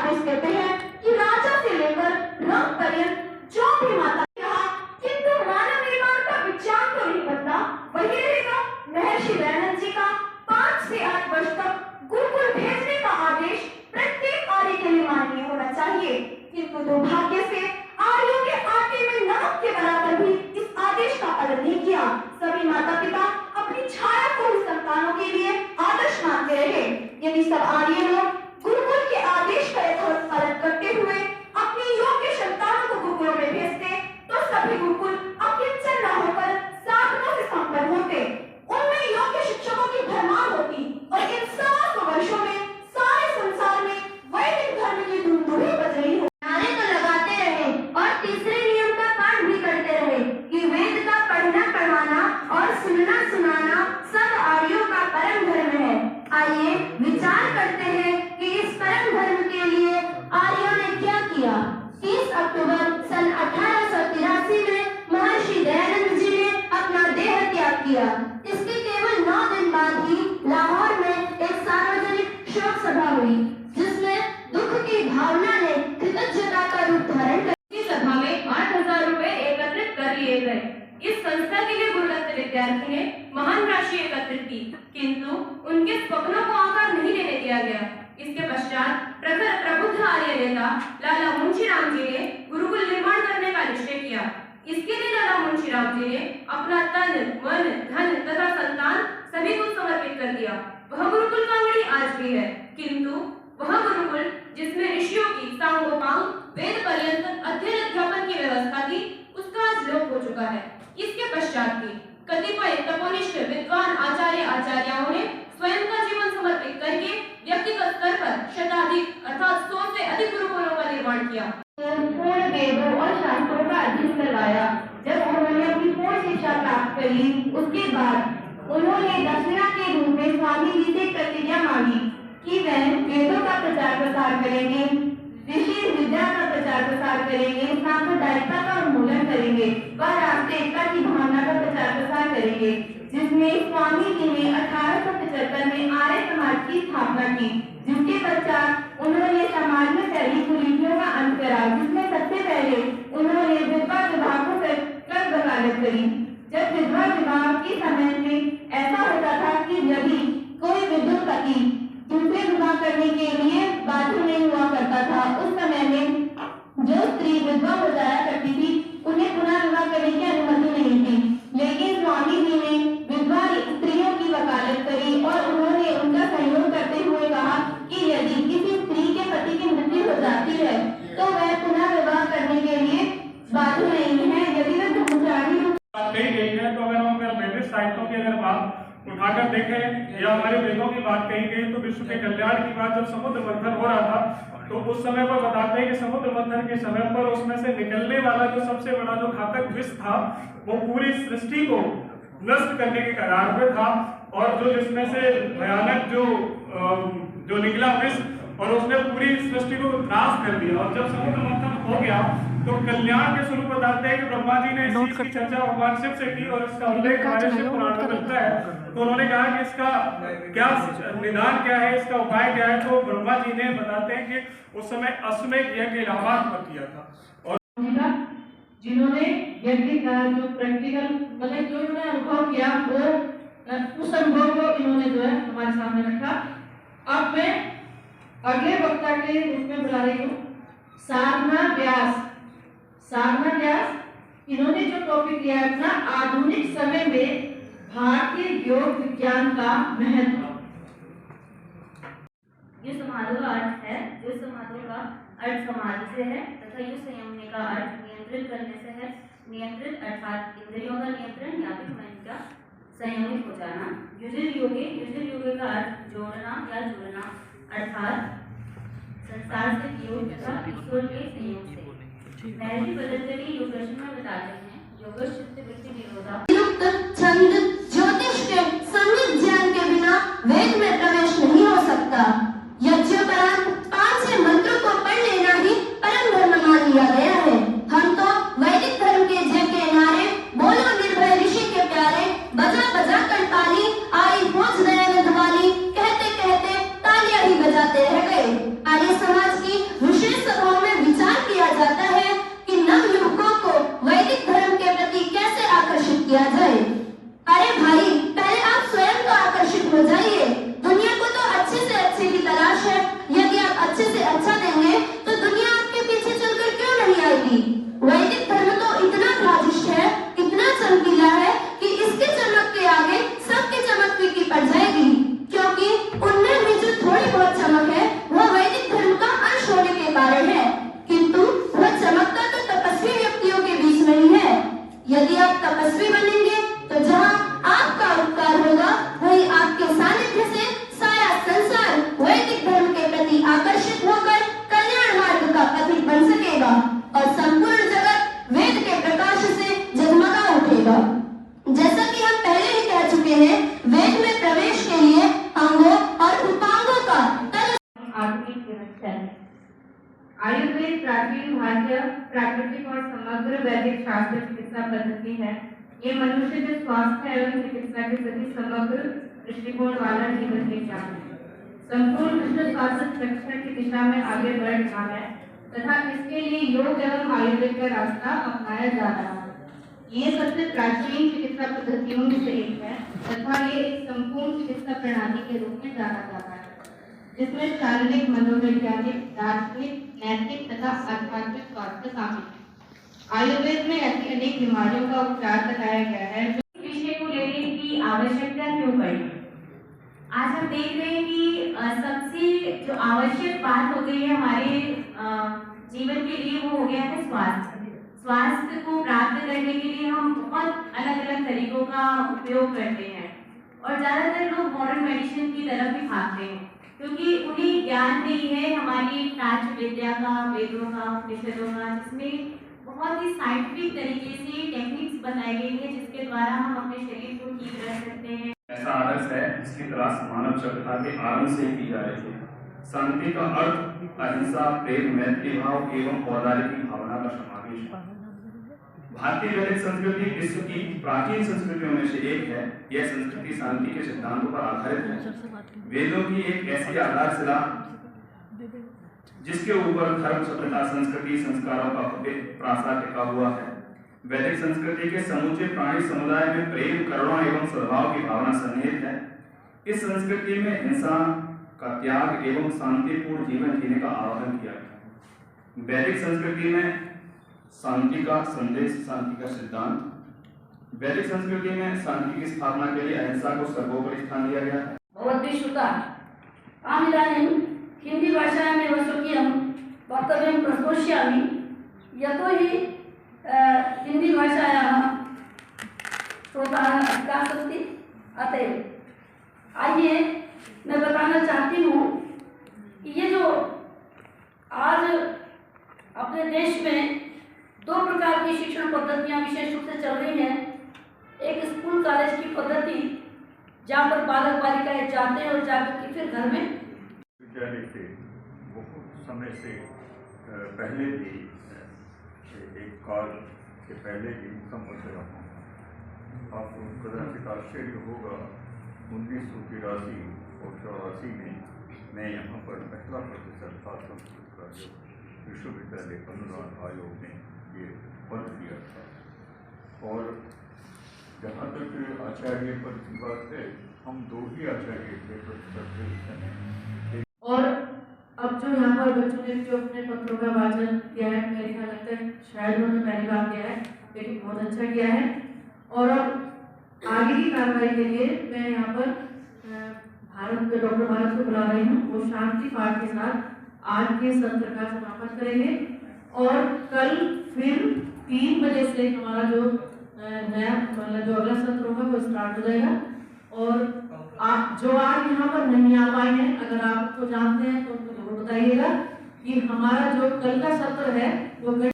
आदेश देते हैं कि राजा से लेकर रंग पर्यंत जो भी माता ने कहा, किंतु मानव निर्माण का विचार तो नहीं बदला, वही रहेगा। महर्षि दयानंद जी का 5 से 8 वर्ष तक गुरुकुल भेजने का आदेश प्रत्येक आर्य के लिए मान्य होना चाहिए, किंतु दुर्भाग्य से आर्यों के आटे में नमक के बराबर भी इस आदेश का पालन नहीं किया। सभी माता पिता अपनी छाया को संतानों के लिए आदर्श मानते रहे। यदि सब आर्य लोग गुरुकुल के आदेश का यथावत पालन करते हुए अपनी योग्य संतानों को गुरुकुलों में भेजते, तो सभी गुरुकुल अकिंचन न होकर साधनों से संपन्न होते, उनमें योग्य शिक्षकों की भरमार होती और इन 100 वर्षों में सारे संसार में वैदिक धर्म की धूम धूम बज रही हो। नारे तो लगाते रहे और तीसरे नियम का पाठ भी करते रहे कि वेद का पढ़ना पढ़वाना और सुनना सुनाना सब आर्यों का परम धर्म है। आइए विचार करते हैं कि इस परम धर्म के लिए आर्यों ने क्या किया। 30 अक्टूबर सन 1883 में महर्षि दयानंद जी ने अपना देह त्याग किया। इसके केवल 9 दिन बाद ही लाहौर में एक सार्वजनिक शोक सभा हुई, जिसमें दुख की भावना ने कृतज्ञता का रूप धारण कर इस सभा में 8000 रुपए एकत्रित कर लिए गए। इस संस्था के लिए गुरुदत्त विद्यार्थी ने महान राशि एकत्रित की, किंतु उनके स्वप्नों को आकार नहीं देने दिया गया। इसके पश्चात प्रखर प्रबुद्ध आर्य नेता लाला मुंशीराम जी ने गुरुकुल निर्माण करने का निश्चय किया। इसके लिए लाला मुंशीराम जी ने अपना तन, मन, धन तथा संतान सभी कुछ समर्पित कर दिया। वह गुरुकुल कांगड़ी आज भी है, किंतु वह गुरुकुल जिसमें ऋषियों की सांगोपांग वेद पर्यंत अध्ययन अध्यापन की व्यवस्था थी, उसका आज लोप हो चुका है। इसके पश्चात भी कतिपय तपोनिष्ठ विद्वान आचार्य आचार्याओं ने स्वयं का जीवन समर्पित करके व्यक्तिगत स्तर पर शताधिक अर्थात 100 से अधिक गुरुकुलों का निर्माण किया। पूर्ण वेदों और शास्त्रों का अध्ययन करवाया। जब उन्होंने अपनी पूर्ण शिक्षा प्राप्त कर ली, उसके बाद उन्होंने दक्षिणा के रूप में स्वामी जी से प्रतिज्ञा मांगी कि वह वेदों का प्रचार प्रसार करेंगे, ऋषि विद्या का प्रचार प्रसार करेंगे, सांप्रदायिकता का उन्मूलन करेंगे व राष्ट्रीय एकता की भावना का प्रचार प्रसार करेंगे, जिसमें स्वामी जी ने 1875 में आर्य समाज की स्थापना की, जिसके पश्चात उन्होंने समाज में फैली कुरीतियों का अंत करा, जिसमें सबसे पहले उन्होंने विधवा विवाह को कर वकालत करी। जब विधवा विवाह के समय में ऐसा होता था कि यदि कोई विधुर पति दूसरे विवाह करने के लिए बाध्य नहीं हुआ करता था, उस समय में जो स्त्री विधवा हो जाया करती थी, उन्हें पुनः विवाह करने की अनुमति नहीं थी। लेकिन स्वामी जी ने विधवा स्त्रियों की वकालत करी और उन्होंने उनका सहयोग करते हुए कहा कि यदि किसी स्त्री के पति की मृत्यु हो जाती है, तो वह पुनः विवाह करने के लिए बाध्य नहीं है, यदि वह ब्रह्मचारी कही गई है। तो अगर हम वैदिक साहित्यों की अगर बात उठाकर देखें या हमारे वेदों की बात कही गई, तो विश्व के कल्याण की बात जब समुद्र मंथन हो रहा था, तो उस समय पर बताते हैं कि समुद्र मंथन के समय पर उसमें से निकलने वाला जो सबसे बड़ा जो घातक विष था, वो पूरी सृष्टि को नष्ट करने के कगार पे था, और जो जिसमें से भयानक जो निकला विष, और उसने पूरी सृष्टि को नाश कर दिया। और जब समुद्र मंथन हो गया, तो कल्याण के स्वरूप बताते हैं कि ब्रह्मा जी ने इस चीज की चर्चा भगवान शिव से की, और इसका उल्लेख हमारे शिव पुराण में मिलता है। तो उन्होंने कहा कि इसका क्या निदान क्या है, इसका उपाय क्या है। तो ब्रह्मा जी ने बताते हैं कि उस समय अश्वमेध यज्ञ इलाहाबाद पर किया था, और जिन्होंने यज्ञ का जो प्रैक्टिकल मतलब जो इन्होंने अनुभव किया, वो उस अनुभव को इन्होंने जो है हमारे सामने रखा। अब मैं अगले वक्ता के रूप में बुला रही हूँ साधना व्यास। साधना व्यास इन्होंने जो टॉपिक लिया है अपना, आधुनिक समय में भारतीय योग विज्ञान का महत्व। युग समाधि का अर्थ है, युग समाधि का अर्थ समाधि से है तथा युग संयमने का अर्थ नियंत्रित करने से है। नियंत्रित अर्थात इंद्रियों का नियंत्रण या फिर मन का संयमित हो जाना। युजिर योगे का अर्थ जोड़ना या जुड़ना अर्थात संसार से योग तथा ईश्वर के संयोग से। महर्षि पतंजलि योग दर्शन में बताते हैं, योग चित्त वृत्ति निरोधा युक्त छंद ज्योतिष के संगीत ज्ञान के बिना वेद में प्रवेश नहीं हो सकता। यज्ञोपरांत 5 मंत्रों को पढ़ लेना ही परम धर्म मान लिया गया है। हम तो वैदिक धर्म के जय के नारे, बोलो निर्भय ऋषि के प्यारे, बजा बजा कर ताली आई पहुंच दयानंद वाली, कहते कहते तालियां ही बजाते रह गए। आर्य समाज की होकर कल्याण मार्ग का पथिक बन सकेगा और संपूर्ण जगत वेद के प्रकाश से जगमगा उठेगा। जैसा कि हम पहले ही कह चुके हैं, वेद में प्रवेश के लिए अंगों और उपांगों का आधुनिक जीवन शैली। आयुर्वेद प्राचीन भारतीय प्राकृतिक और समग्र वैदिक शास्त्र चिकित्सा पद्धति है। ये मनुष्य के स्वास्थ्य एवं चिकित्सा के प्रति समग्र दृष्टिकोण वाला जीवन विज्ञान है। संपूर्ण विश्व स्वास्थ्य संरक्षण की दिशा में आगे बढ़ रहा है तथा इसके लिए योग एवं आयुर्वेद का रास्ता अपनाया जा रहा है। ये सबसे प्राचीन चिकित्सा पद्धतियों में से एक है तथा ये एक संपूर्ण चिकित्सा प्रणाली के रूप में जाना जाता है, जिसमें शारीरिक, मनोवैज्ञानिक, दार्शनिक, नैतिक तथा आध्यात्मिक स्वास्थ्य शामिल है। आयुर्वेद में ऐसी अनेक बीमारियों का उपचार बताया गया है। जो विषय को लेने की आवश्यकता क्यों पड़ी? आज हम देख रहे हैं कि सबसे जो आवश्यक बात हो गई है हमारे जीवन के लिए, वो हो गया है स्वास्थ्य। स्वास्थ्य को प्राप्त करने के लिए हम बहुत अलग अलग तरीकों का उपयोग करते हैं और ज्यादातर लोग मॉडर्न मेडिसिन की तरफ ही भागते हैं, क्योंकि उन्हें ज्ञान नहीं है हमारी प्राच्य विद्या का, वेदों का, उपनिषदों का, जिसमें बहुत ही साइंटिफिक तरीके से टेक्निक्स बताई गई है जिसके द्वारा हम अपने शरीर को ठीक रख सकते हैं। ऐसा आदर्श है जिसकी तलाश मानव सभ्यता के आरंभ से की जा रही है। शांति का अर्थ अहिंसा, प्रेम, मैत्री भाव एवं औदार्य की भावना का समावेश है। भारतीय वैदिक संस्कृति विश्व की प्राचीन संस्कृतियों में से एक है। यह संस्कृति शांति के सिद्धांतों पर आधारित है। वेदों की एक ऐसी आधारशिला जिसके ऊपर धर्म, सभ्यता, संस्कृति, संस्कारों का भव्य प्रासाद टिका हुआ है। वैदिक संस्कृति के समूचे प्राणी समुदाय में प्रेम, करुणा एवं सद्भाव की भावना सन्निहित है। इस संस्कृति में हिंसा का त्याग एवं शांतिपूर्ण जीवन जीने का आह्वान किया गया। वैदिक संस्कृति में शांति का संदेश, शांति का सिद्धांत। वैदिक संस्कृति में शांति की स्थापना के लिए अहिंसा को सर्वोपरि स्थान दिया गया है। भवद्भिः श्रुता आमिदानीं हिंदी भाषायामेव स्वकीयं वक्तव्यं प्रस्तोष्यामि, यतोहि हिंदी भाषायाः श्रोताः अधिकाः सन्ति। अतएव आइए मैं बताना चाहती हूँ कि ये जो आज अपने देश में दो प्रकार की शिक्षण पद्धतियाँ विशेष रूप से चल रही हैं। एक स्कूल कॉलेज की पद्धति जहाँ पर बालक बालिकाएं जाते हैं और जाकर के फिर घर में विद्यालय से बहुत समय से पहले भी एक काल के पहले भी संबंध रहा हूँ। आपको कदाचित आश्चर्य होगा, 1983 और 84 में मैं यहाँ पर पहला प्रोफेसर था संस्कृत का, जो विश्वविद्यालय अनुदान आयोग ने ये पद दिया था। और जहाँ तक आचार्य पद की बात है, हम दो ही आचार्य थे प्रोफेसर थे उस समय। और अब जो यहाँ पर बच्चों ने जो अपने पत्रों का वाचन किया है, मेरे ख्याल लगता है शायद उन्होंने पहली बार किया है, लेकिन बहुत अच्छा किया है। और अब आगे की कार्रवाई के लिए मैं यहाँ पर डॉक्टर भारत को बुला रही हूँ। वो शांति पाठ के साथ आज के सत्र का समापन करेंगे और कल फिर 3 बजे से हमारा जो नया मतलब जो अगला सत्र होगा वो स्टार्ट हो जाएगा। और आप जो आज यहाँ पर नहीं आ पाए हैं, अगर आप उसको जानते हैं तो उनको जरूर बताइएगा कि हमारा जो कल का सत्र है वो